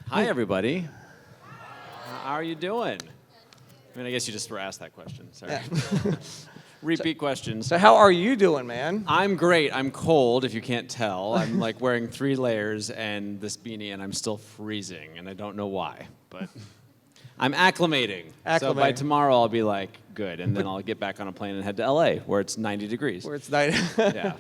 Hi, everybody. How are you doing? I mean, I guess you just were asked that question. Sorry. Yeah. Repeat questions. So how are you doing, man? I'm great. I'm cold, if you can't tell. I'm like wearing 3 layers and this beanie, and I'm still freezing, and I don't know why, but I'm acclimating. So by tomorrow, I'll be like, good, and then I'll get back on a plane and head to LA, where it's 90 degrees. Where it's 90. Yeah.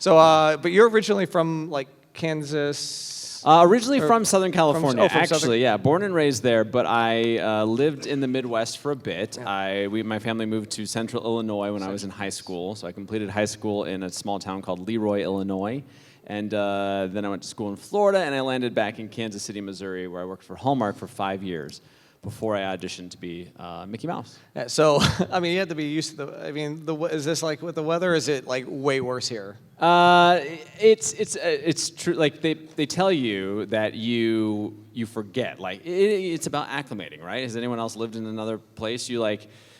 So, but you're originally from like Kansas. Originally from Southern California, from actually, Southern... yeah, born and raised there. But I lived in the Midwest for a bit. Yeah. My family moved to Central Illinois when I was in high school. So I completed high school in a small town called Leroy, Illinois, and then I went to school in Florida, and I landed back in Kansas City, Missouri, where I worked for Hallmark for 5 years before I auditioned to be Mickey Mouse. Yeah, so, I mean, you have to be used to the. I mean, is this like with the weather? Is it like way worse here? It's true. Like they tell you that you forget. Like it's about acclimating, right? Has anyone else lived in another place?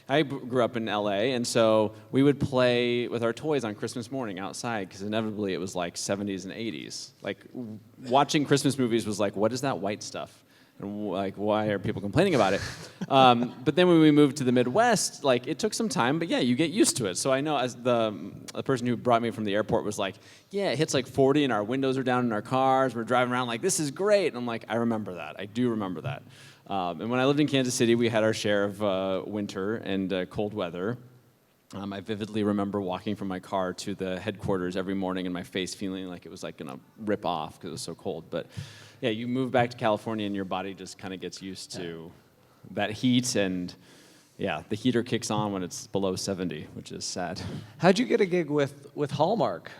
I grew up in LA, and so we would play with our toys on Christmas morning outside because inevitably it was like 70s and 80s. Like watching Christmas movies was like, what is that white stuff? And like, why are people complaining about it? But then when we moved to the Midwest, like, it took some time, but yeah, you get used to it. So I know as the person who brought me from the airport was like, yeah, it hits like 40 and our windows are down in our cars. We're driving around like, this is great. And I'm like, I remember that. I do remember that. And when I lived in Kansas City, we had our share of winter and cold weather. I vividly remember walking from my car to the headquarters every morning and my face feeling like it was like gonna rip off because it was so cold. But yeah, you move back to California and your body just kind of gets used to that heat, and yeah, the heater kicks on when it's below 70, which is sad. How'd you get a gig with Hallmark?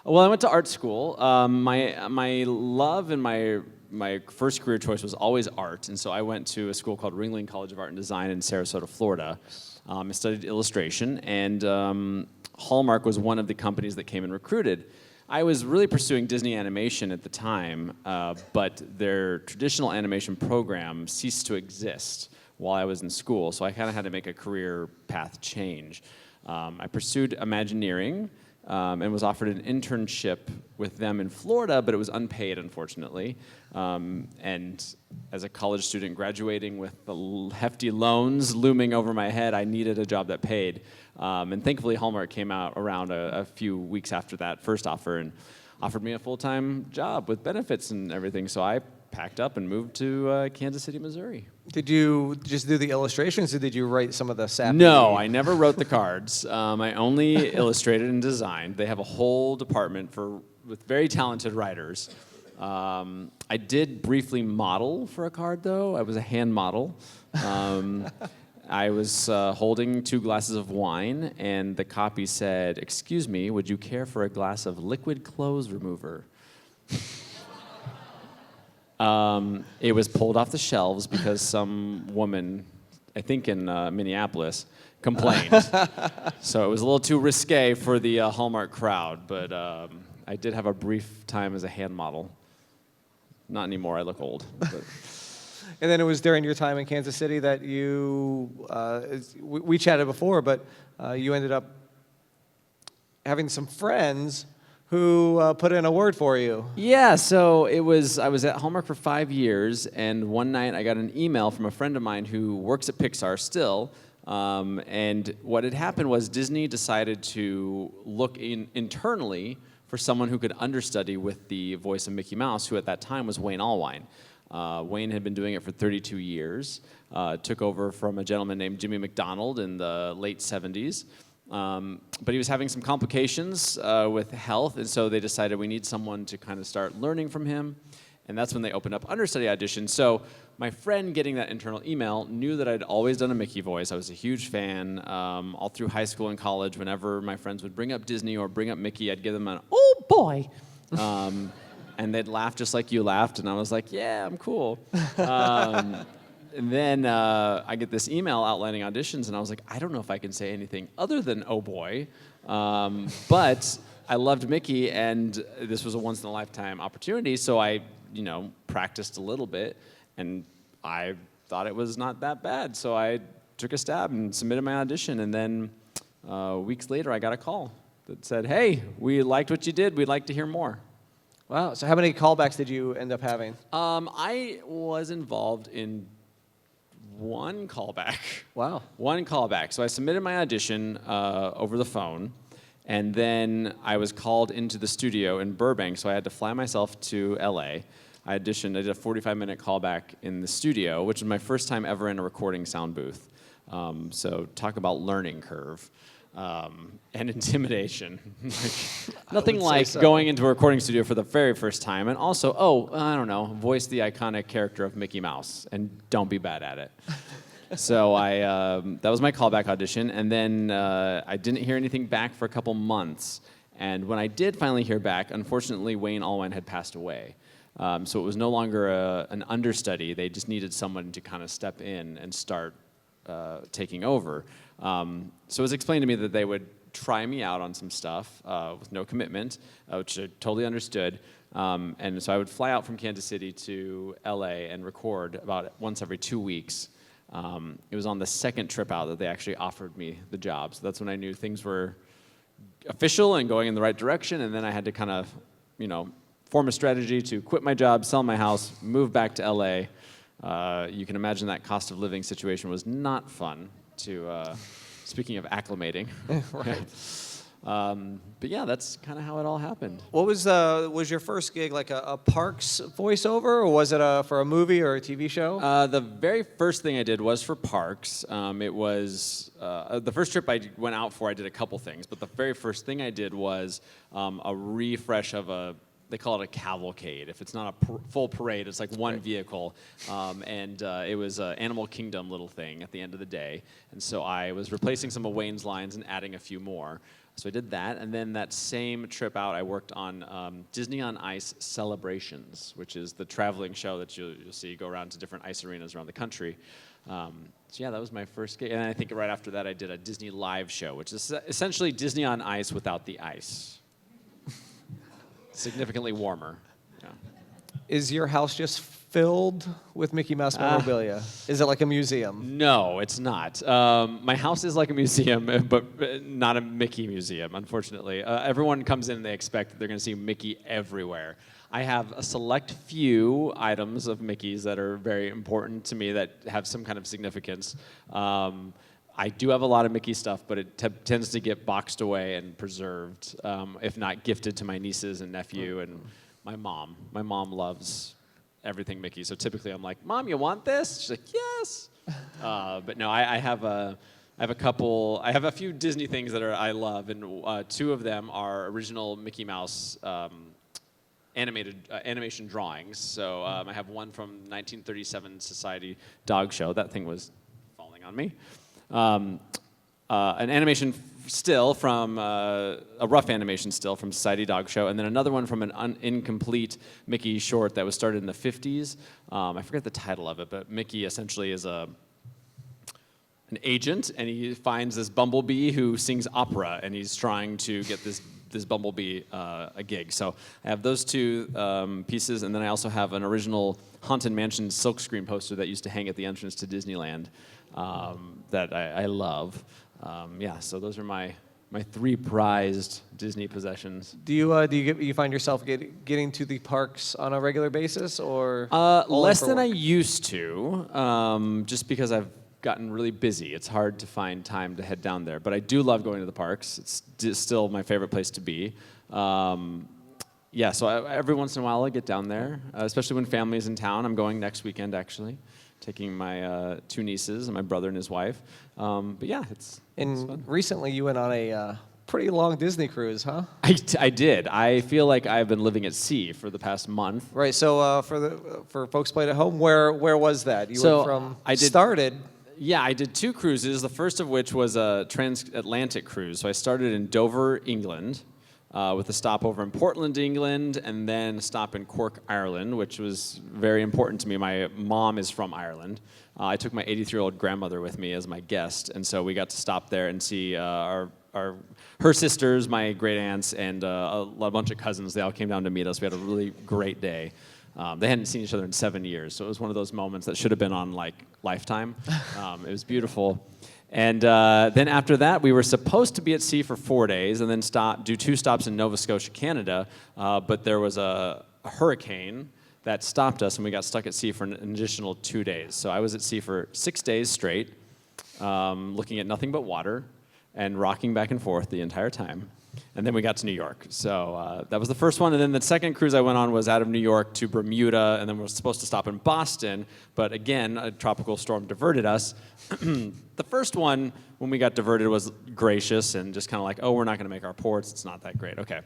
Well, I went to art school. My love and my first career choice was always art, and so I went to a school called Ringling College of Art and Design in Sarasota, Florida. I studied illustration, and Hallmark was one of the companies that came and recruited. I was really pursuing Disney animation at the time, but their traditional animation program ceased to exist while I was in school, so I kind of had to make a career path change. I pursued Imagineering and was offered an internship with them in Florida, but it was unpaid, unfortunately. And as a college student graduating with the hefty loans looming over my head, I needed a job that paid. And thankfully, Hallmark came out around a few weeks after that first offer and offered me a full-time job with benefits and everything. So I packed up and moved to Kansas City, Missouri. Did you just do the illustrations, or did you write some of the sappy? No, I never wrote the cards. I only illustrated and designed. They have a whole department with very talented writers. I did briefly model for a card, though. I was a hand model. I was holding 2 glasses of wine, and the copy said, "Excuse me, would you care for a glass of liquid clothes remover?" It was pulled off the shelves because some woman, I think in Minneapolis, complained. So it was a little too risque for the Hallmark crowd, but I did have a brief time as a hand model. Not anymore, I look old. But. And then it was during your time in Kansas City that you, we chatted before, but you ended up having some friends who put in a word for you. Yeah, so I was at Hallmark for 5 years, and one night I got an email from a friend of mine who works at Pixar still, and what had happened was Disney decided to look internally for someone who could understudy with the voice of Mickey Mouse, who at that time was Wayne Allwine. Wayne had been doing it for 32 years, took over from a gentleman named Jimmy McDonald in the late 70s. But he was having some complications with health, and so they decided we need someone to kind of start learning from him, and that's when they opened up understudy auditions. So my friend getting that internal email knew that I'd always done a Mickey voice. I was a huge fan. All through high school and college, whenever my friends would bring up Disney or bring up Mickey, I'd give them an, "Oh boy!" And they'd laugh just like you laughed, and I was like, yeah, I'm cool. And then I get this email outlining auditions, and I was like, I don't know if I can say anything other than "oh boy," but I loved Mickey, and this was a once-in-a-lifetime opportunity, so I, practiced a little bit, and I thought it was not that bad, so I took a stab and submitted my audition, and then weeks later I got a call that said, "Hey, we liked what you did. We'd like to hear more." Wow. So how many callbacks did you end up having? I was involved in one callback. Wow. One callback. So I submitted my audition over the phone, and then I was called into the studio in Burbank, so I had to fly myself to LA. I auditioned, I did a 45-minute callback in the studio, which was my first time ever in a recording sound booth. So talk about learning curve. And intimidation. Nothing like so. going into a recording studio for the very first time, and also, I don't know, voice the iconic character of Mickey Mouse, and don't be bad at it. So that was my callback audition, and then I didn't hear anything back for a couple months. And when I did finally hear back, unfortunately, Wayne Allwine had passed away. So it was no longer an understudy. They just needed someone to kind of step in and start taking over. So it was explained to me that they would try me out on some stuff with no commitment, which I totally understood. And so I would fly out from Kansas City to LA and record about once every 2 weeks. It was on the second trip out that they actually offered me the job. So that's when I knew things were official and going in the right direction. And then I had to kind of, form a strategy to quit my job, sell my house, move back to LA. You can imagine that cost of living situation was not fun to, speaking of acclimating. Right. But yeah, that's kind of how it all happened. What was your first gig, like a Parks voiceover, or was it for a movie or a TV show? The very first thing I did was for Parks. It was the first trip I went out for. I did a couple things, but the very first thing I did was a refresh of they call it a cavalcade. If it's not a full parade, it's like one vehicle. And it was an Animal Kingdom little thing at the end of the day. And so I was replacing some of Wayne's lines and adding a few more. So I did that. And then that same trip out, I worked on Disney on Ice Celebrations, which is the traveling show that you'll see go around to different ice arenas around the country. So yeah, that was my first gig. And I think right after that, I did a Disney live show, which is essentially Disney on Ice without the ice. Significantly warmer. Yeah. Is your house just filled with Mickey Mouse memorabilia? Is it like a museum? No, it's not. My house is like a museum, but not a Mickey museum, unfortunately. Everyone comes in and they expect that they're going to see Mickey everywhere. I have a select few items of Mickey's that are very important to me that have some kind of significance. I do have a lot of Mickey stuff, but it tends to get boxed away and preserved, if not gifted to my nieces and nephew and my mom. My mom loves everything Mickey, so typically I'm like, Mom, you want this? She's like, yes. But no, I have a few Disney things that I love, and two of them are original Mickey Mouse animation drawings. So I have one from 1937 Society Dog Show. That thing was falling on me. An animation still from a rough animation still from Society Dog Show, and then another one from an incomplete Mickey short that was started in the 50s. I forget the title of it, but Mickey essentially is an agent, and he finds this bumblebee who sings opera, and he's trying to get this bumblebee a gig. So I have those two pieces, and then I also have an original Haunted Mansion silkscreen poster that used to hang at the entrance to Disneyland. That I love. So those are my three prized Disney possessions. Do you find yourself getting to the parks on a regular basis, or less than I used to, just because I've gotten really busy. It's hard to find time to head down there, but I do love going to the parks. It's still my favorite place to be. So every once in a while I get down there, especially when family's in town. I'm going next weekend, actually. Taking my two nieces and my brother and his wife. But yeah, it's fun. Recently you went on a pretty long Disney cruise, huh? I did. I feel like I've been living at sea for the past month. Right. So for folks playing at home, where was that? You went from started. Yeah, I did two cruises. The first of which was a transatlantic cruise. So I started in Dover, England, with a stop over in Portland, England, and then a stop in Cork, Ireland, which was very important to me. My mom is from Ireland. I took my 83-year-old grandmother with me as my guest, and so we got to stop there and see her sisters, my great aunts, and a bunch of cousins. They all came down to meet us. We had a really great day. They hadn't seen each other in 7 years, so it was one of those moments that should have been on like Lifetime. It was beautiful. And then after that, we were supposed to be at sea for 4 days and then do 2 stops in Nova Scotia, Canada. But there was a hurricane that stopped us, and we got stuck at sea for an additional 2 days. So I was at sea for 6 days straight, looking at nothing but water and rocking back and forth the entire time. And then we got to New York. So that was the first one. And then the second cruise I went on was out of New York to Bermuda, and then we were supposed to stop in Boston. But again, a tropical storm diverted us. The first one, when we got diverted, was gracious and just kind of like, oh, we're not going to make our ports. It's not that great. Okay.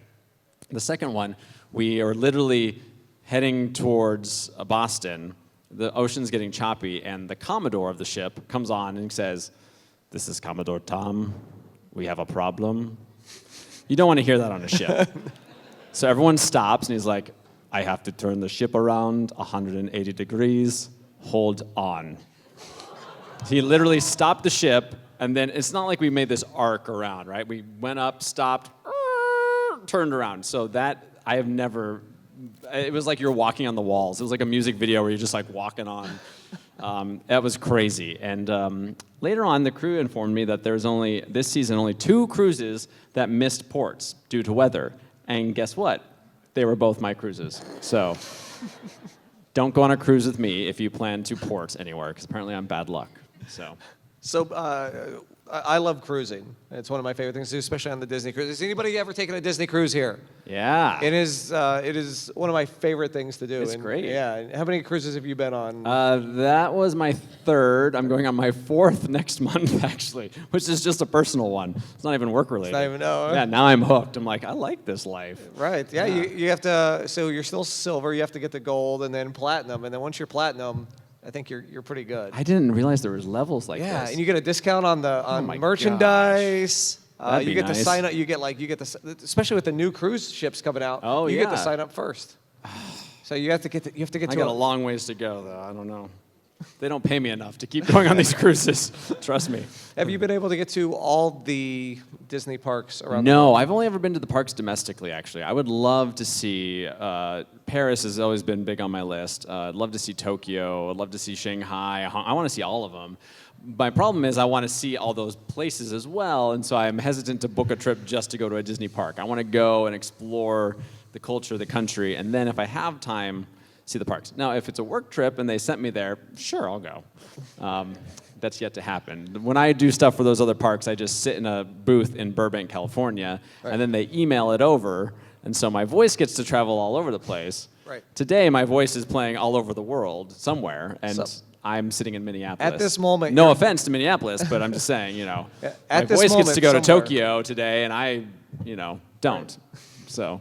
The second one, we are literally heading towards Boston. The ocean's getting choppy, and the Commodore of the ship comes on and says, "This is Commodore Tom. We have a problem." You don't want to hear that on a ship. So everyone stops, and he's like, "I have to turn the ship around 180 degrees. Hold on." He literally stopped the ship, and then it's not like we made this arc around, right? We went up, stopped, turned around. So that, I have never, it was like you're walking on the walls. It was like a music video where you're just like walking on. That was crazy. And later on, the crew informed me that there's this season, only 2 cruises that missed ports due to weather. And guess what? They were both my cruises. So don't go on a cruise with me if you plan to port anywhere, because apparently I'm bad luck. So I love cruising. It's one of my favorite things to do, especially on the Disney cruise. Has anybody ever taken a Disney cruise here? Yeah. It is one of my favorite things to do. It's great. Yeah. How many cruises have you been on? That was my 3rd. I'm going on my 4th next month, actually, which is just a personal one. It's not even work-related. It's not even, no. Yeah, now I'm hooked. I'm like, I like this life. Right. Yeah, Yeah. you have to, so you're still silver, you have to get the gold, and then platinum. And then once you're platinum, I think you're pretty good. I didn't realize there was levels like Yeah, this. and you get a discount on my merchandise. That'd You be get to nice. sign up. You get especially with the new cruise ships coming out. Oh, you yeah. get to sign up first. So you have to get I to got a long ways to go, though. I don't know. They don't pay me enough to keep going on these cruises. Trust me. Have you been able to get to all the Disney parks around the No, world? I've only ever been to the parks domestically, actually. I would love to see, Paris has always been big on my list. I'd love to see Tokyo. I'd love to see Shanghai. I want to see all of them. My problem is I want to see all those places as well, and so I'm hesitant to book a trip just to go to a Disney park. I want to go and explore the culture of the country, and then if I have time, see the parks. Now, if it's a work trip and they sent me there, sure, I'll go. That's yet to happen. When I do stuff for those other parks, I just sit in a booth in Burbank, California, and then they email it over, and so my voice gets to travel all over the place. Right. Today, my voice is playing all over the world somewhere, and So- I'm sitting in Minneapolis. At this moment, no you're- offense to Minneapolis, but I'm just saying, my At this voice gets moment, to go to somewhere. Tokyo today, and I, don't. So,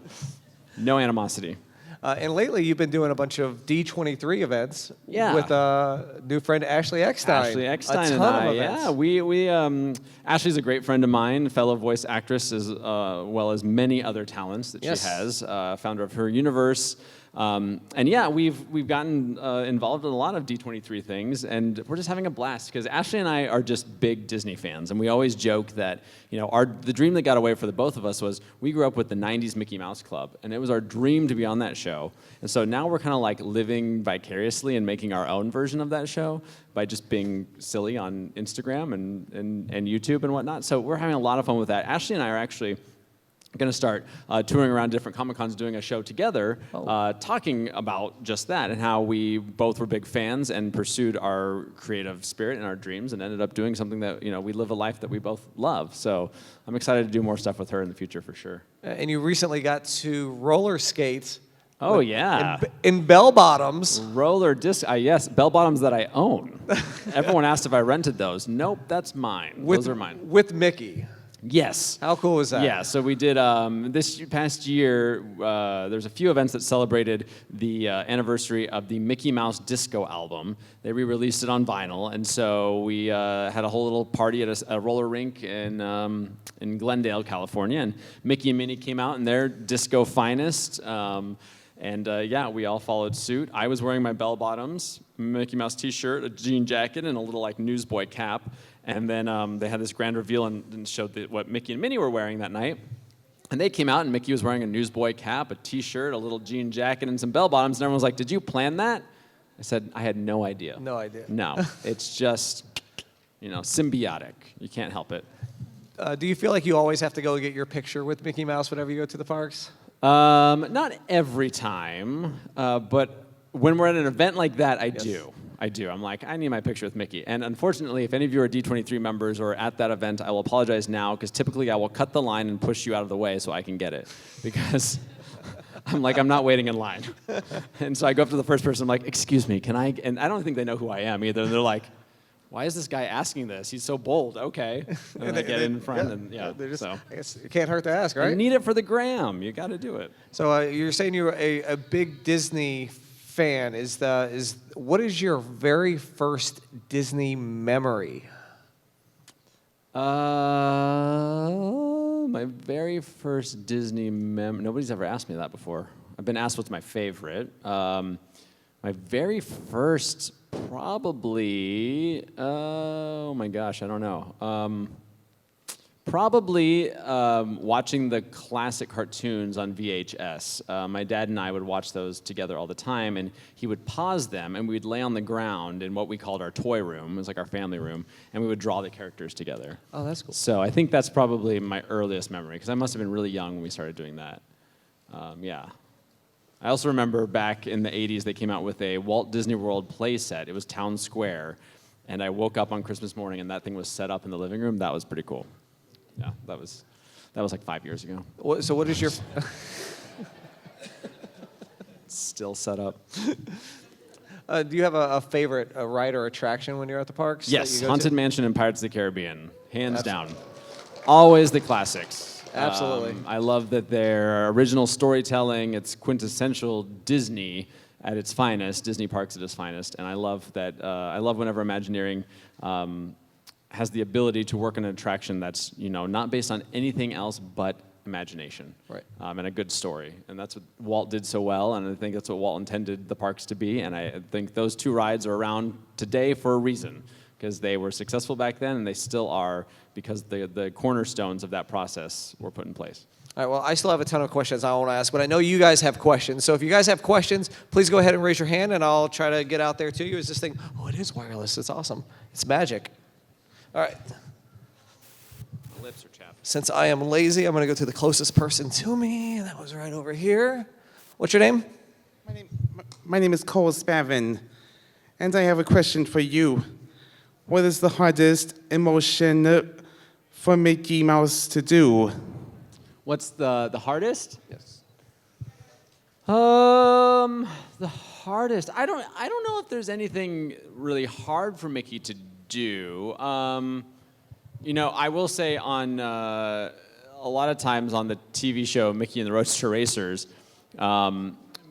no animosity. And lately, you've been doing a bunch of D23 events Yeah. with new friend Ashley Eckstein. Ashley Eckstein a and ton I, of events. yeah, we Ashley's a great friend of mine, fellow voice actress as well as many other talents that Yes. she has, founder of Her Universe. And yeah, we've gotten involved in a lot of D23 things, and we're just having a blast because Ashley and I are just big Disney fans, and we always joke that the dream that got away for the both of us was we grew up with the '90s Mickey Mouse Club, and it was our dream to be on that show. And so now we're kind of like living vicariously and making our own version of that show by just being silly on Instagram and YouTube and whatnot. So we're having a lot of fun with that. Ashley and I are actually going to start touring around different Comic-Cons, doing a show together, talking about just that and how we both were big fans and pursued our creative spirit and our dreams and ended up doing something that, we live a life that we both love. So I'm excited to do more stuff with her in the future for sure. And you recently got to roller skate. Oh, yeah. In bell bottoms. Roller disc, yes, bell bottoms that I own. Everyone asked if I rented those. Nope, that's mine. Those are mine. With Mickey. Yes. How cool was that? Yeah, so we did, this past year, there's a few events that celebrated the anniversary of the Mickey Mouse Disco album. They re-released it on vinyl, and so we had a whole little party at a roller rink in Glendale, California, and Mickey and Minnie came out in their disco finest. Yeah, we all followed suit. I was wearing my bell bottoms, Mickey Mouse t-shirt, a jean jacket, and a little newsboy cap. And then they had this grand reveal and showed what Mickey and Minnie were wearing that night. And they came out, and Mickey was wearing a newsboy cap, a t-shirt, a little jean jacket, and some bell bottoms. And everyone was like, "Did you plan that?" I said, "I had no idea." No idea. No, it's just symbiotic. You can't help it. Do you feel like you always have to go get your picture with Mickey Mouse whenever you go to the parks? Not every time, but when we're at an event like that, I do. I'm like, I need my picture with Mickey. And unfortunately, if any of you are D23 members or at that event, I will apologize now, because typically I will cut the line and push you out of the way so I can get it. Because I'm not waiting in line. And so I go up to the first person, I'm like, excuse me, can I? And I don't think they know who I am either. And they're like, why is this guy asking this? He's so bold. Okay. And then I get in front and I guess it can't hurt to ask, right? You need it for the gram. You got to do it. So you're saying you're a big Disney fan. What is your very first Disney memory? My very first Disney nobody's ever asked me that before. I've been asked what's my favorite. My very first, probably, oh my gosh, I don't know. Probably watching the classic cartoons on VHS. My dad and I would watch those together all the time, and he would pause them, and we'd lay on the ground in what we called our toy room. It was like our family room, and we would draw the characters together. Oh, that's cool. So I think that's probably my earliest memory, because I must have been really young when we started doing that. Yeah. I also remember back in the 80s, they came out with a Walt Disney World play set. It was Town Square, and I woke up on Christmas morning, and that thing was set up in the living room. That was pretty cool. Yeah, that was like 5 years ago. So what is your... It's still set up. Do you have a favorite ride or attraction when you're at the parks? Yes, Haunted Mansion and Pirates of the Caribbean, hands down. Always the classics. Absolutely. I love that their original storytelling, it's quintessential Disney at its finest, Disney parks at its finest, and I love that. I love whenever Imagineering has the ability to work on an attraction that's not based on anything else but imagination, right? And a good story, and that's what Walt did so well, and I think that's what Walt intended the parks to be, and I think those two rides are around today for a reason, because they were successful back then, and they still are, because the cornerstones of that process were put in place. All right, well, I still have a ton of questions I want to ask, but I know you guys have questions. So if you guys have questions, please go ahead and raise your hand, and I'll try to get out there to you. Is this thing... Oh, it is wireless. It's awesome. It's magic. All right. The lips are chapped. Since I am lazy, I'm going to go to the closest person to me, and that was right over here. What's your name? My name is Cole Spavin, and I have a question for you. What is the hardest emotion for Mickey Mouse to do? What's the hardest? Yes. The hardest. I don't know if there's anything really hard for Mickey to do. I will say on a lot of times on the TV show Mickey and the Roadster Racers,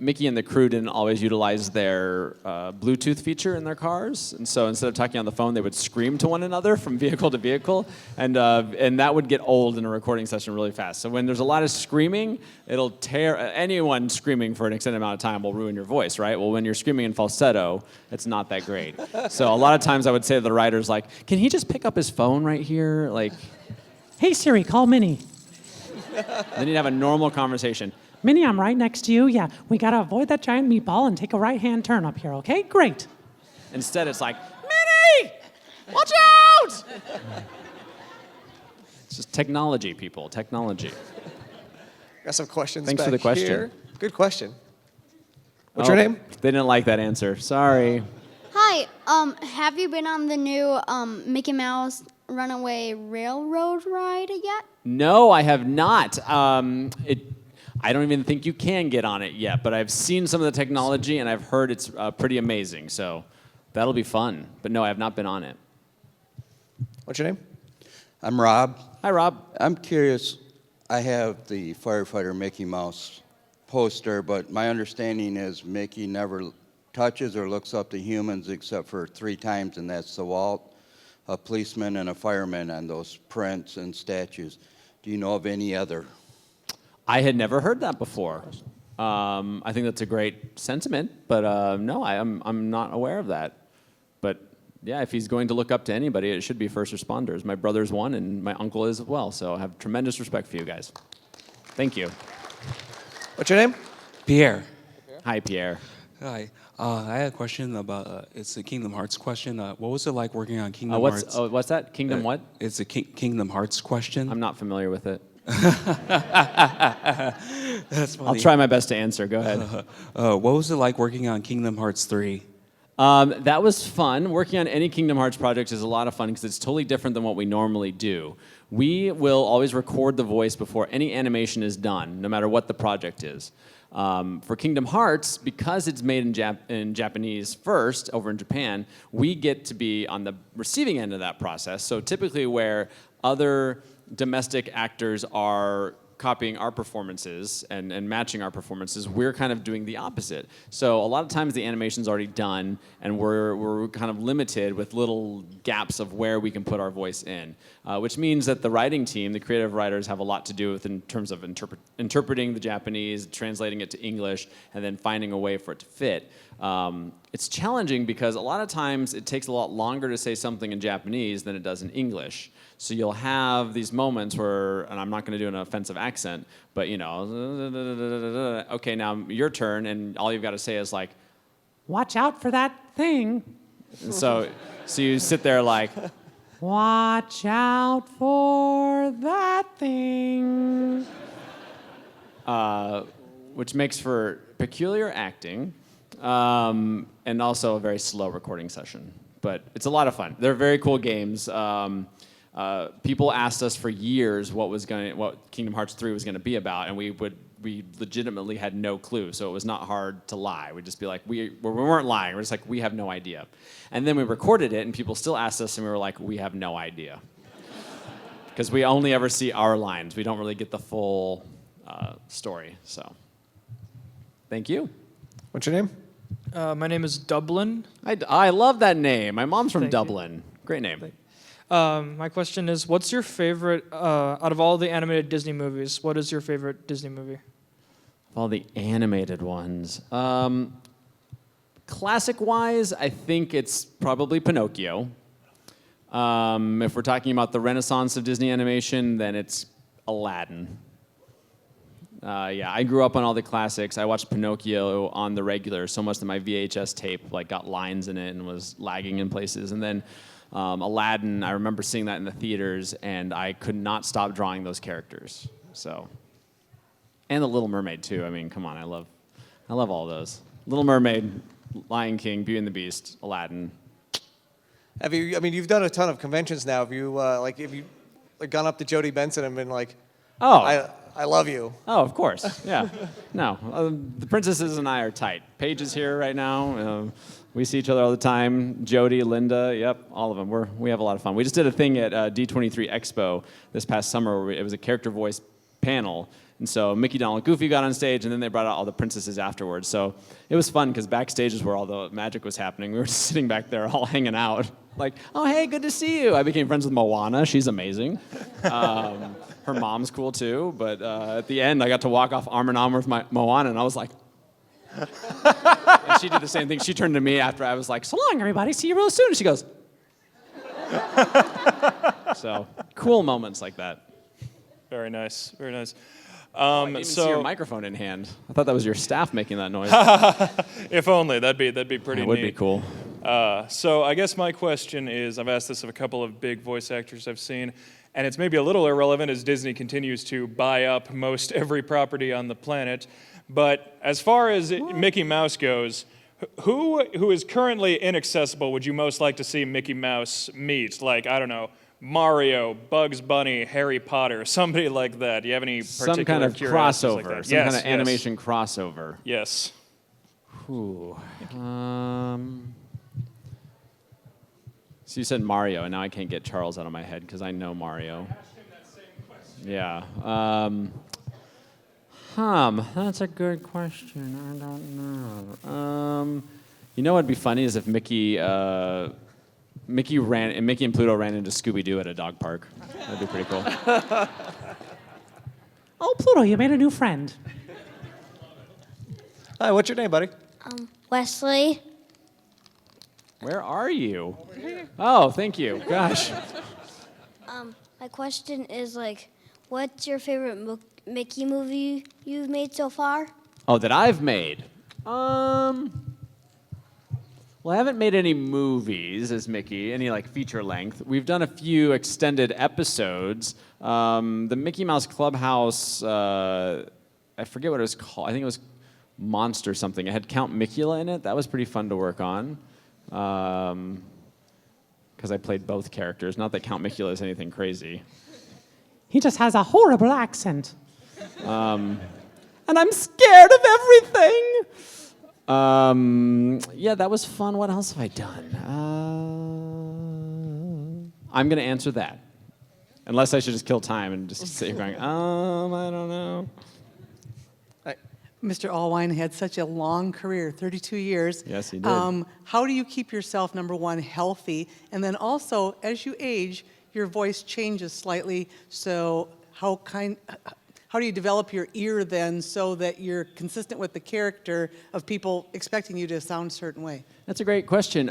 Mickey and the crew didn't always utilize their Bluetooth feature in their cars, and so instead of talking on the phone, they would scream to one another from vehicle to vehicle, and that would get old in a recording session really fast. So when there's a lot of screaming, it'll tear anyone screaming for an extended amount of time will ruin your voice, right? Well, when you're screaming in falsetto, it's not that great. So a lot of times I would say to the writers, like, can he just pick up his phone right here? Like, Hey Siri, call Minnie. then you'd have a normal conversation. Minnie, I'm right next to you. Yeah, we gotta avoid that giant meatball and take a right-hand turn up here, okay? Great. Instead, it's like, Minnie, watch out! It's just technology, people, technology. Got some questions. Thanks back for the question. here. Good question. What's your name? They didn't like that answer. Sorry. Hi. Have you been on the new Mickey Mouse Runaway Railroad ride yet? No, I have not. I don't even think you can get on it yet, but I've seen some of the technology, and I've heard it's pretty amazing. So that'll be fun. But no, I have not been on it. What's your name? I'm Rob. Hi, Rob. I'm curious. I have the firefighter Mickey Mouse poster, but my understanding is Mickey never touches or looks up to humans except for 3 times, and that's the Walt, a policeman, and a fireman on those prints and statues. Do you know of any other? I had never heard that before. I think that's a great sentiment, but no, I'm not aware of that. But yeah, if he's going to look up to anybody, it should be first responders. My brother's one, and my uncle is as well, so I have tremendous respect for you guys. Thank you. What's your name? Pierre. Hi, Pierre. Hi. I had a question about, it's a Kingdom Hearts question. What was it like working on Kingdom Hearts? What's that? Kingdom what? It's a Kingdom Hearts question. I'm not familiar with it. That's funny. I'll try my best to answer. Go ahead. What was it like working on Kingdom Hearts 3? That was fun. Working on any Kingdom Hearts project is a lot of fun because it's totally different than what we normally do. We will always record the voice before any animation is done, no matter what the project is. For Kingdom Hearts, because it's made in Japanese first over in Japan, we get to be on the receiving end of that process. So typically where other domestic actors are copying our performances and matching our performances, we're kind of doing the opposite. So a lot of times the animation's already done, and we're kind of limited with little gaps of where we can put our voice in, which means that the writing team, the creative writers, have a lot to do with in terms of interpreting the Japanese, translating it to English, and then finding a way for it to fit. It's challenging because a lot of times it takes a lot longer to say something in Japanese than it does in English. So you'll have these moments where, and I'm not going to do an offensive accent, but you know, okay, now your turn, and all you've got to say is like, Watch out for that thing. and so you sit there like, Watch out for that thing. which makes for peculiar acting, and also a very slow recording session. But it's a lot of fun. They're very cool games. People asked us for years what Kingdom Hearts 3 was going to be about, and we legitimately had no clue. So it was not hard to lie. We'd just be like, we weren't lying. We're just like, we have no idea. And then we recorded it, and people still asked us, and we were like, we have no idea, because we only ever see our lines. We don't really get the full story. So, thank you. What's your name? My name is Dublin. I love that name. My mom's from Thank you. Dublin. Great name. My question is, what's your favorite, out of all the animated Disney movies, what is your favorite Disney movie? All the animated ones. Classic-wise, I think it's probably Pinocchio. If we're talking about the renaissance of Disney animation, then it's Aladdin. Yeah, I grew up on all the classics. I watched Pinocchio on the regular, so much that my VHS tape got lines in it and was lagging in places. And then Aladdin, I remember seeing that in the theaters, and I could not stop drawing those characters. So, and the Little Mermaid too. I mean, come on, I love all those. Little Mermaid, Lion King, Beauty and the Beast, Aladdin. Have you? I mean, you've done a ton of conventions now. Have you gone up to Jodie Benson and been like, Oh. I love you. Oh, of course. Yeah. No, the princesses and I are tight. Paige is here right now. We see each other all the time. Jodie, Linda, yep, all of them. We have a lot of fun. We just did a thing at D23 Expo this past summer where it was a character voice panel. And so Mickey, Donald, Goofy got on stage, and then they brought out all the princesses afterwards. So it was fun because backstage is where all the magic was happening. We were just sitting back there all hanging out. Like, oh, hey, good to see you. I became friends with Moana. She's amazing. Her mom's cool, too. But at the end, I got to walk off arm in arm with Moana, and I was like... And she did the same thing. She turned to me after I was like, so long, everybody. See you real soon. And she goes... So, cool moments like that. Very nice, very nice. I didn't even see your microphone in hand. I thought that was your staff making that noise. If only, that'd be pretty It neat. would be cool. So I guess my question is, I've asked this of a couple of big voice actors I've seen, and it's maybe a little irrelevant as Disney continues to buy up most every property on the planet. But as far as Mickey Mouse goes, who is currently inaccessible would you most like to see Mickey Mouse meet? Like, I don't know, Mario, Bugs Bunny, Harry Potter, somebody like that. Do you have any particular Some kind of curiosities like crossover. that? Some Yes, kind of yes. animation crossover. Yes. Ooh. So you said Mario, and now I can't get Charles out of my head because I know Mario. Yeah. That's a good question. I don't know. You know what'd be funny is if Mickey and Pluto ran into Scooby-Doo at a dog park. That'd be pretty cool. Oh, Pluto, you made a new friend. Hi, what's your name, buddy? Wesley. Where are you? Oh, thank you. Gosh. My question is what's your favorite Mickey movie you've made so far? Oh, that I've made. Well, I haven't made any movies as Mickey, any like feature length. We've done a few extended episodes. The Mickey Mouse Clubhouse, I forget what it was called. I think it was Monster something. It had Count Micula in it. That was pretty fun to work on. Because I played both characters. Not that Count Micula is anything crazy. He just has a horrible accent. And I'm scared of everything. Yeah, that was fun. What else have I done? I'm going to answer that. Unless I should just kill time and just sit here going, I don't know. Mr. Allwine had such a long career, 32 years. Yes, he did. How do you keep yourself, number one, healthy? And then also, as you age, your voice changes slightly. So how do you develop your ear then so that you're consistent with the character of people expecting you to sound a certain way? That's a great question.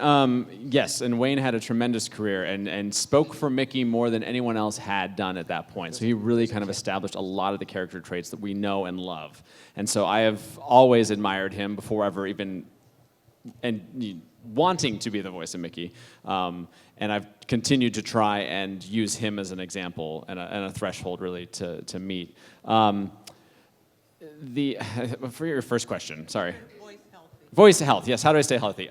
Yes, and Wayne had a tremendous career and spoke for Mickey more than anyone else had done at that point. So he really kind of established a lot of the character traits that we know and love. And so I have always admired him before ever even wanting to be the voice of Mickey. And I've continued to try and use him as an example and a threshold really to meet. For your first question, sorry. Voice health, yes. How do I stay healthy?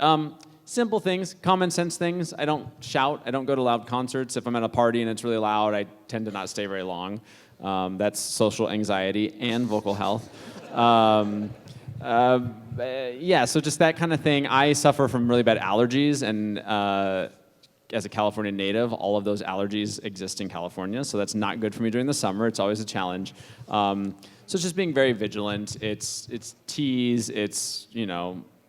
Simple things, common sense things. I don't shout. I don't go to loud concerts. If I'm at a party and it's really loud, I tend to not stay very long. That's social anxiety and vocal health. Yeah, so just that kind of thing. I suffer from really bad allergies, and as a California native, all of those allergies exist in California, so that's not good for me during the summer. It's always a challenge. So it's just being very vigilant. It's teas, it's,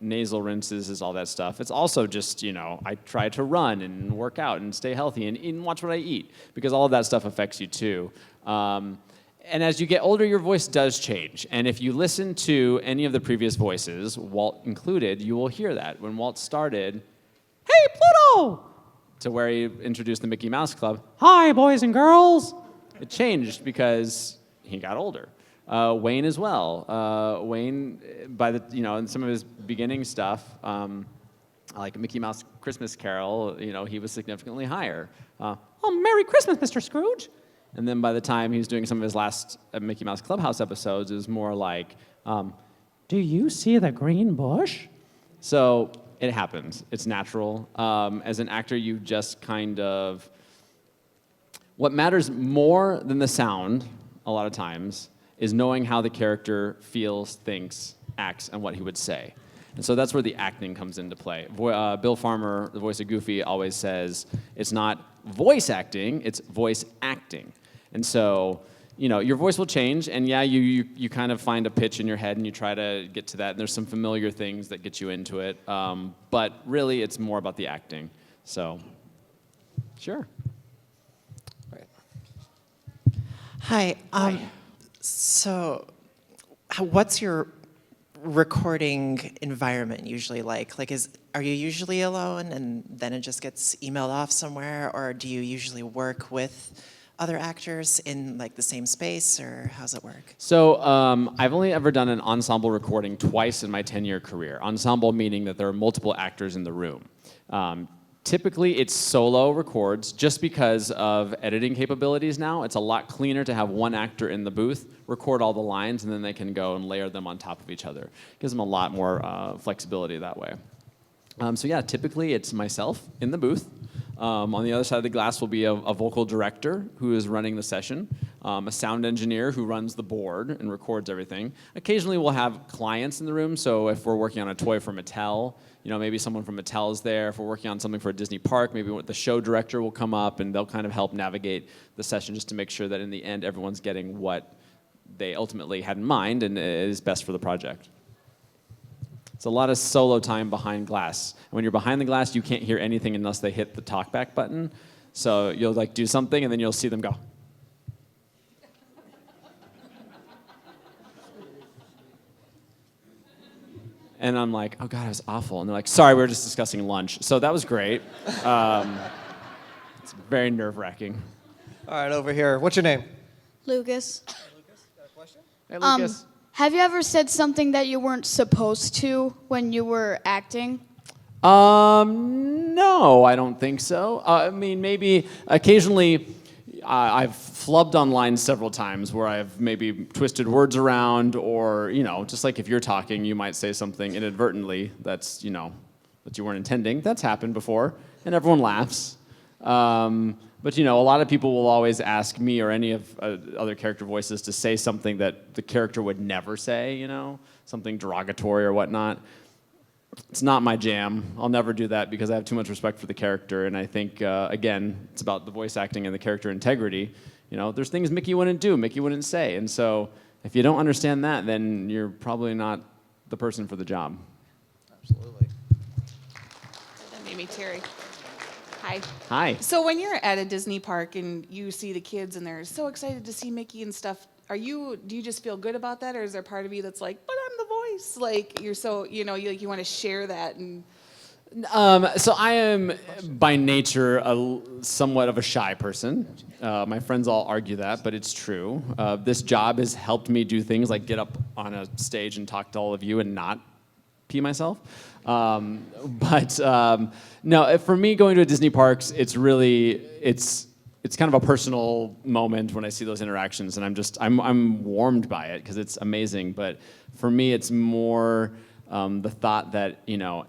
nasal rinses, is all that stuff. It's also just, I try to run and work out and stay healthy and watch what I eat, because all of that stuff affects you too. And as you get older, your voice does change. And if you listen to any of the previous voices, Walt included, you will hear that. When Walt started, Hey, Pluto! to where he introduced the Mickey Mouse Club, Hi, boys and girls. it changed because he got older. Wayne as well. Wayne, in some of his beginning stuff, like Mickey Mouse Christmas Carol, he was significantly higher. Oh, Merry Christmas, Mr. Scrooge. And then by the time he was doing some of his last Mickey Mouse Clubhouse episodes, it was more like, Do you see the green bush? so it happens. It's natural. As an actor, you just kind of, what matters more than the sound, a lot of times, is knowing how the character feels, thinks, acts, and what he would say. And so that's where the acting comes into play. Bill Farmer, the voice of Goofy, always says it's not voice acting, it's voice acting. And so, your voice will change, and yeah, you kind of find a pitch in your head and you try to get to that, and there's some familiar things that get you into it. But really, it's more about the acting. So, sure. Hi. So, what's your recording environment usually like? Are you usually alone and then it just gets emailed off somewhere, or do you usually work with other actors in the same space, or how's it work? So I've only ever done an ensemble recording twice in my 10-year career. Ensemble meaning that there are multiple actors in the room. Typically, it's solo records just because of editing capabilities now. It's a lot cleaner to have one actor in the booth, record all the lines, and then they can go and layer them on top of each other. Gives them a lot more flexibility that way. So yeah, typically it's myself in the booth. On the other side of the glass will be a vocal director who is running the session, a sound engineer who runs the board and records everything. Occasionally we'll have clients in the room, so if we're working on a toy for Mattel, maybe someone from Mattel is there. If we're working on something for a Disney park, maybe the show director will come up and they'll kind of help navigate the session just to make sure that in the end everyone's getting what they ultimately had in mind and is best for the project. It's a lot of solo time behind glass. When you're behind the glass, you can't hear anything unless they hit the talkback button. So you'll do something and then you'll see them go. And I'm like, oh God, it was awful. And they're like, sorry, we were just discussing lunch. So that was great. It's very nerve-wracking. All right, over here. What's your name? Lucas. Hey, Lucas. Have you ever said something that you weren't supposed to when you were acting? No, I don't think so. I mean, maybe occasionally I've flubbed on lines several times where I've maybe twisted words around, or, just like if you're talking, you might say something inadvertently that's, that you weren't intending. That's happened before, and everyone laughs. But, a lot of people will always ask me or any of other character voices to say something that the character would never say, something derogatory or whatnot. It's not my jam. I'll never do that because I have too much respect for the character, and I think, again, it's about the voice acting and the character integrity. There's things Mickey wouldn't do, Mickey wouldn't say, and so if you don't understand that, then you're probably not the person for the job. Absolutely. That made me teary. Hi. Hi. So when you're at a Disney park and you see the kids and they're so excited to see Mickey and stuff, do you just feel good about that, or is there part of you that's like, but I'm the voice? Like you're so, you want to share that and. So I am by nature somewhat of a shy person. My friends all argue that, but it's true. This job has helped me do things like get up on a stage and talk to all of you and not pee myself. No, for me, going to a Disney parks, it's kind of a personal moment when I see those interactions, and I'm warmed by it because it's amazing. But for me, it's more the thought that,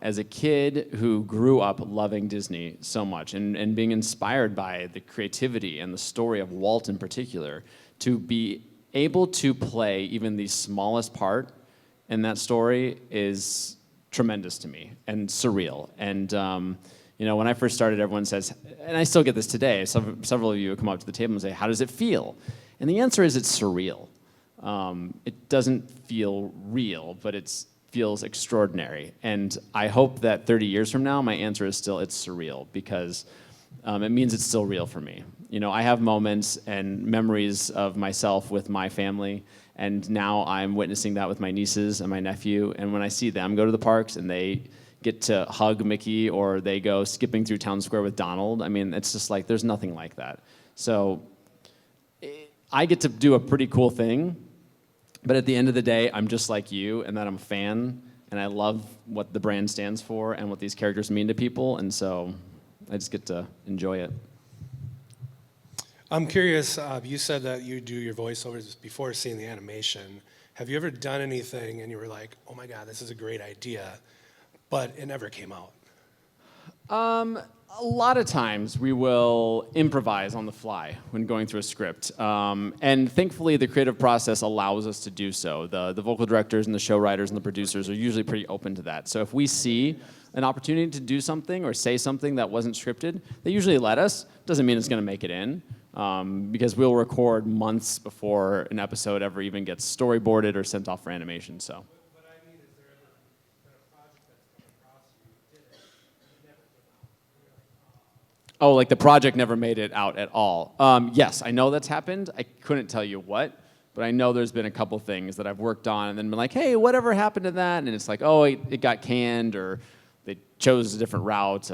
as a kid who grew up loving Disney so much and being inspired by the creativity and the story of Walt in particular, to be able to play even the smallest part in that story is tremendous to me and surreal. And when I first started, everyone says, and I still get this today, several of you come up to the table and say, how does it feel? And the answer is it's surreal. It doesn't feel real, but it feels extraordinary. And I hope that 30 years from now, my answer is still it's surreal, because it means it's still real for me. I have moments and memories of myself with my family, and now I'm witnessing that with my nieces and my nephew. And when I see them go to the parks and they get to hug Mickey, or they go skipping through Town Square with Donald, I mean, it's just like, there's nothing like that. So I get to do a pretty cool thing, but at the end of the day, I'm just like you, and that I'm a fan, and I love what the brand stands for and what these characters mean to people, and so I just get to enjoy it. I'm curious, you said that you do your voiceovers before seeing the animation. Have you ever done anything and you were like, oh my God, this is a great idea, but it never came out? A lot of times we will improvise on the fly when going through a script. And thankfully the creative process allows us to do so. The vocal directors and the show writers and the producers are usually pretty open to that. So if we see an opportunity to do something or say something that wasn't scripted, they usually let us. Doesn't mean it's going to make it in. Because we'll record months before an episode ever even gets storyboarded or sent off for animation. So. But I mean, is there ever been a project that's come across you, did it, and it never came out? Oh, like the project never made it out at all. Yes, I know that's happened. I couldn't tell you what, but I know there's been a couple things that I've worked on and then been like, hey, whatever happened to that? And it's like, oh, it got canned, or they chose a different route.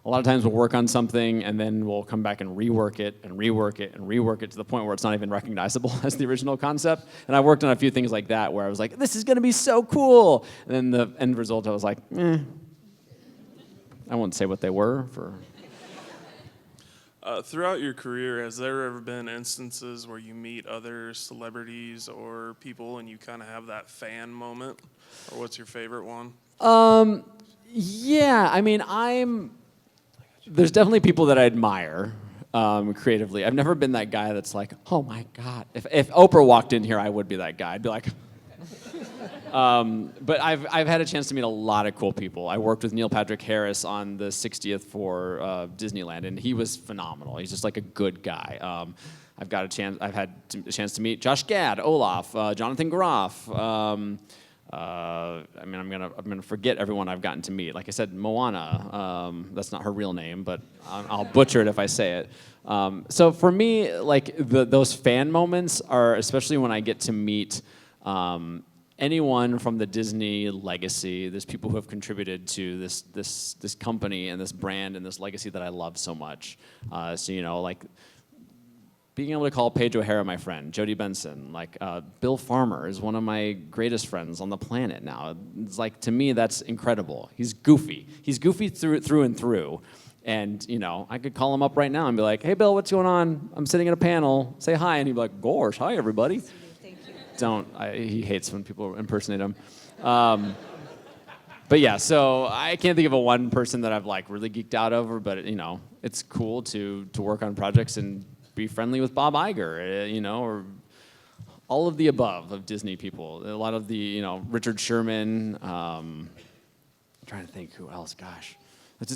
A lot of times we'll work on something and then we'll come back and rework it and rework it and rework it to the point where it's not even recognizable as the original concept. And I worked on a few things like that where I was like, this is going to be so cool. And then the end result, I was like, I won't say what they were for. Throughout your career, has there ever been instances where you meet other celebrities or people and you kind of have that fan moment? Or what's your favorite one? Yeah, I mean, there's definitely people that I admire creatively. I've never been that guy that's like, oh my God. If Oprah walked in here, I would be that guy. I'd be like, but I've had a chance to meet a lot of cool people. I worked with Neil Patrick Harris on the 60th for Disneyland, and he was phenomenal. He's just like a good guy. I've had a chance to meet Josh Gad, Olaf, Jonathan Groff. I mean, I'm gonna forget everyone I've gotten to meet. Like I said, Moana. That's not her real name, but I'll butcher it if I say it. So for me, like those fan moments are especially when I get to meet anyone from the Disney legacy. There's people who have contributed to this company and this brand and this legacy that I love so much. So like being able to call Paige O'Hara my friend, Jody Benson, like Bill Farmer is one of my greatest friends on the planet now. It's like, to me, that's incredible. He's goofy. He's goofy through and through. And, you know, I could call him up right now and be like, hey, Bill, what's going on? I'm sitting at a panel. Say hi. And he'd be like, gosh, hi, everybody. Thank you. He hates when people impersonate him. But yeah, so I can't think of a one person that I've like really geeked out over, but you know, it's cool to work on projects and be friendly with Bob Iger, you know, or all of the above of Disney people. A lot of the, you know, Richard Sherman. I'm trying to think who else. Gosh,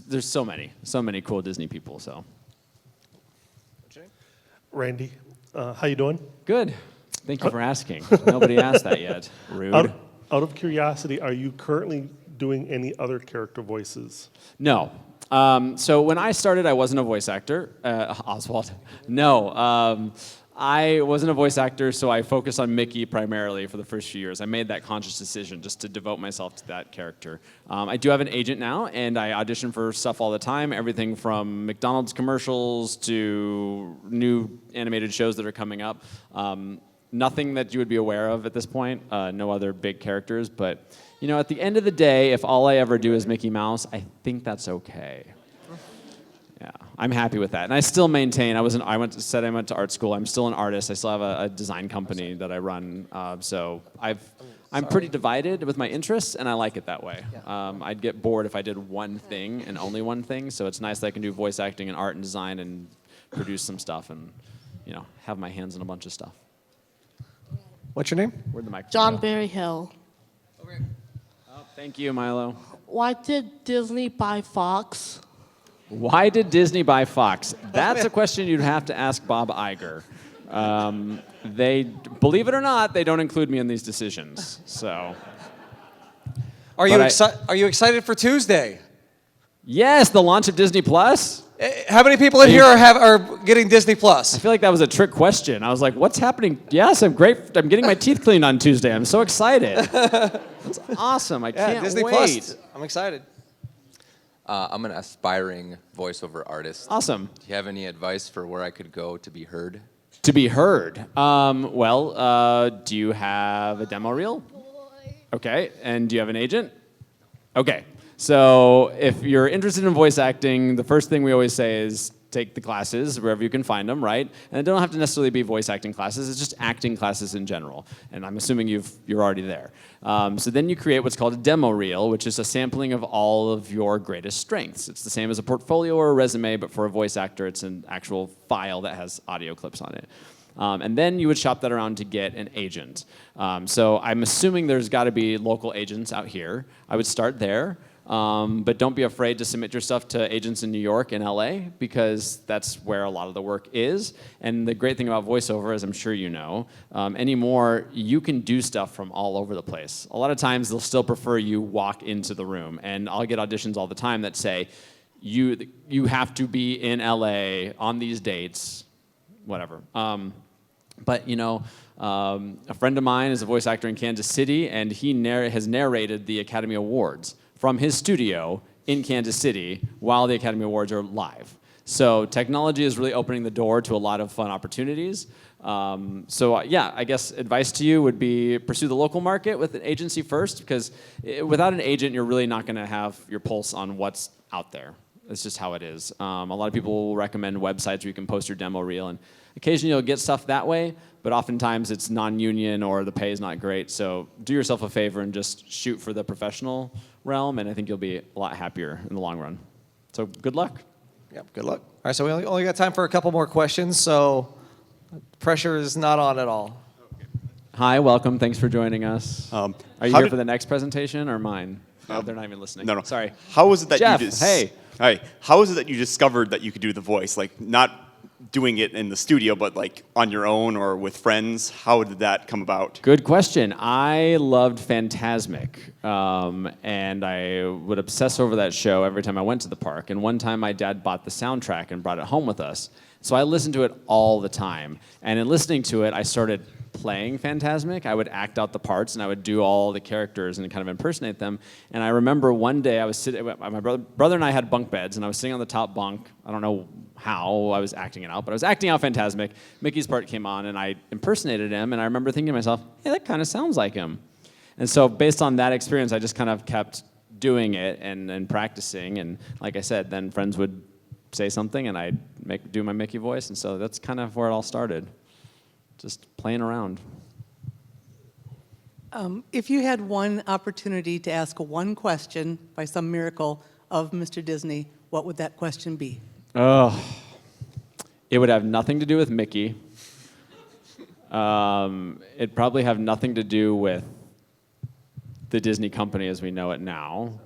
there's so many cool Disney people. So, Randy, how you doing? Good. Thank you for asking. Nobody asked that yet. Rude. Out of curiosity, are you currently doing any other character voices? No. So when I started, I wasn't a voice actor. Oswald. No. I wasn't a voice actor, so I focused on Mickey primarily for the first few years. I made that conscious decision just to devote myself to that character. I do have an agent now, and I audition for stuff all the time, everything from McDonald's commercials to new animated shows that are coming up. Nothing that you would be aware of at this point, no other big characters, but you know, at the end of the day, if all I ever do is Mickey Mouse, I think that's okay. Yeah, I'm happy with that. And I still maintain, I went to art school, I'm still an artist, I still have a design company that I run, so I'm pretty divided with my interests, and I like it that way. I'd get bored if I did one thing and only one thing, so it's nice that I can do voice acting and art and design and produce some stuff and, you know, have my hands in a bunch of stuff. What's your name? Where'd the microphone John go? Berryhill. Oh, thank you, Milo. Why did Disney buy Fox? Why did Disney buy Fox? That's a question you'd have to ask Bob Iger. They, believe it or not, they don't include me in these decisions. So, Are you excited for Tuesday? Yes, the launch of Disney Plus. How many people in here are getting Disney Plus? I feel like that was a trick question. I was like, "What's happening?" Yes, I'm great. I'm getting my teeth cleaned on Tuesday. I'm so excited. That's awesome. I can't Disney wait. Plus. I'm excited. I'm an aspiring voiceover artist. Awesome. Do you have any advice for where I could go to be heard? To be heard. Do you have a demo reel? Okay. And do you have an agent? Okay. So if you're interested in voice acting, the first thing we always say is take the classes wherever you can find them, right? And it don't have to necessarily be voice acting classes. It's just acting classes in general. And I'm assuming you're already there. So then you create what's called a demo reel, which is a sampling of all of your greatest strengths. It's the same as a portfolio or a resume, but for a voice actor, it's an actual file that has audio clips on it. And then you would shop that around to get an agent. So I'm assuming there's got to be local agents out here. I would start there. But don't be afraid to submit your stuff to agents in New York and LA, because that's where a lot of the work is. And the great thing about voiceover, as I'm sure you know, anymore, you can do stuff from all over the place. A lot of times they'll still prefer you walk into the room. And I'll get auditions all the time that say, you have to be in LA on these dates, whatever. But you know, a friend of mine is a voice actor in Kansas City, and he has narrated the Academy Awards from his studio in Kansas City while the Academy Awards are live. So technology is really opening the door to a lot of fun opportunities. Yeah, I guess advice to you would be pursue the local market with an agency first, because without an agent, you're really not gonna have your pulse on what's out there. It's just how it is. A lot of people will recommend websites where you can post your demo reel, and occasionally you'll get stuff that way, but oftentimes it's non-union or the pay is not great. So do yourself a favor and just shoot for the professional realm, and I think you'll be a lot happier in the long run. So good luck. Yep, good luck. All right, so we only got time for a couple more questions, so pressure is not on at all. Hi, welcome. Thanks for joining us. Are you here for the next presentation or mine? No, they're not even listening. No. Sorry. How was it that Jeff, you just... hey. Hi. How was it that you discovered that you could do the voice? Like, not doing it in the studio, but like on your own or with friends? How did that come about? Good question. I loved Phantasmic, and I would obsess over that show every time I went to the park. And one time my dad bought the soundtrack and brought it home with us. So I listened to it all the time. And in listening to it, I started playing Fantasmic. I would act out the parts and I would do all the characters and kind of impersonate them. And I remember one day I was sitting, my brother and I had bunk beds, and I was sitting on the top bunk. I don't know how I was acting it out, but I was acting out Fantasmic. Mickey's part came on and I impersonated him, and I remember thinking to myself, hey, that kind of sounds like him. And so based on that experience, I just kind of kept doing it and practicing. And like I said, then friends would say something and I'd do my Mickey voice. And so that's kind of where it all started, just playing around. If you had one opportunity to ask one question by some miracle of Mr. Disney, what would that question be? Oh, it would have nothing to do with Mickey. It'd probably have nothing to do with the Disney company as we know it now.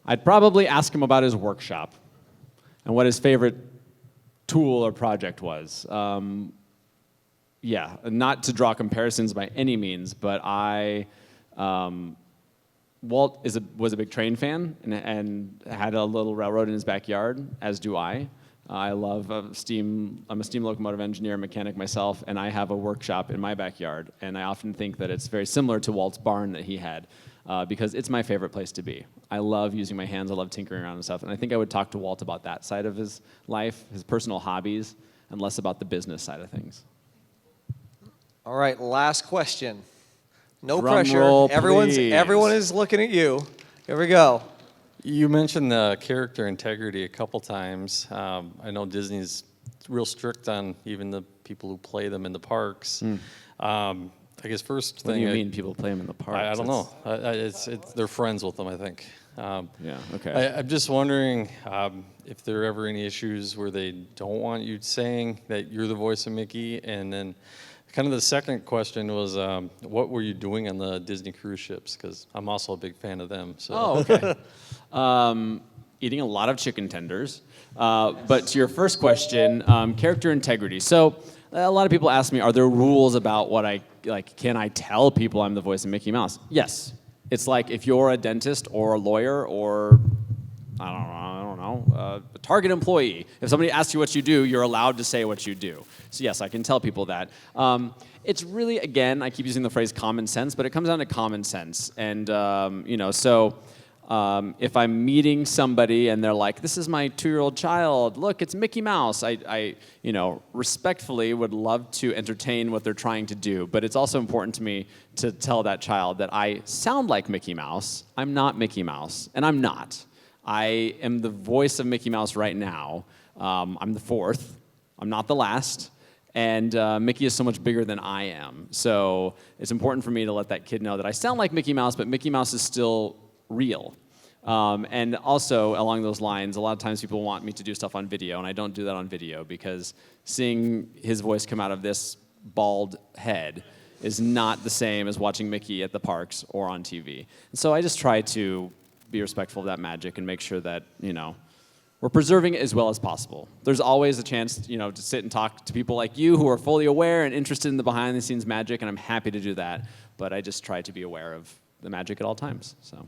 I'd probably ask him about his workshop and what his favorite tool or project was. Yeah, not to draw comparisons by any means, but Walt was a big train fan and had a little railroad in his backyard, as do I. I love steam. I'm a steam locomotive engineer, mechanic myself, and I have a workshop in my backyard. And I often think that it's very similar to Walt's barn that he had, because it's my favorite place to be. I love using my hands. I love tinkering around and stuff. And I think I would talk to Walt about that side of his life, his personal hobbies, and less about the business side of things. All right, last question. No Drum pressure. roll, Everyone please. is looking at you. Here we go. You mentioned character integrity a couple times. I know Disney's real strict on even the people who play them in the parks. I guess first What thing. do you mean people play them in the parks? I don't know. They're friends with them, I think. Yeah, okay. I'm just wondering if there are ever any issues where they don't want you saying that you're the voice of Mickey, and then kind of the second question was, what were you doing on the Disney cruise ships? Because I'm also a big fan of them. So. Oh, okay. Eating a lot of chicken tenders. But to your first question, character integrity. So a lot of people ask me, are there rules about what can I tell people I'm the voice of Mickey Mouse? Yes. It's like if you're a dentist or a lawyer or, I don't know, a Target employee. If somebody asks you what you do, you're allowed to say what you do. So yes, I can tell people that. It's really, again, I keep using the phrase common sense, but it comes down to common sense. And, if I'm meeting somebody and they're like, this is my 2-year-old child, look, it's Mickey Mouse, I respectfully would love to entertain what they're trying to do, but it's also important to me to tell that child that I sound like Mickey Mouse, I'm not Mickey Mouse, and I'm not. I am the voice of Mickey Mouse right now. I'm the 4th, I'm not the last, and Mickey is so much bigger than I am. So it's important for me to let that kid know that I sound like Mickey Mouse, but Mickey Mouse is still real. And also, along those lines, a lot of times people want me to do stuff on video, and I don't do that on video because seeing his voice come out of this bald head is not the same as watching Mickey at the parks or on TV. And so I just try to be respectful of that magic and make sure that, we're preserving it as well as possible. There's always a chance, to sit and talk to people like you who are fully aware and interested in the behind-the-scenes magic, and I'm happy to do that. But I just try to be aware of the magic at all times. So.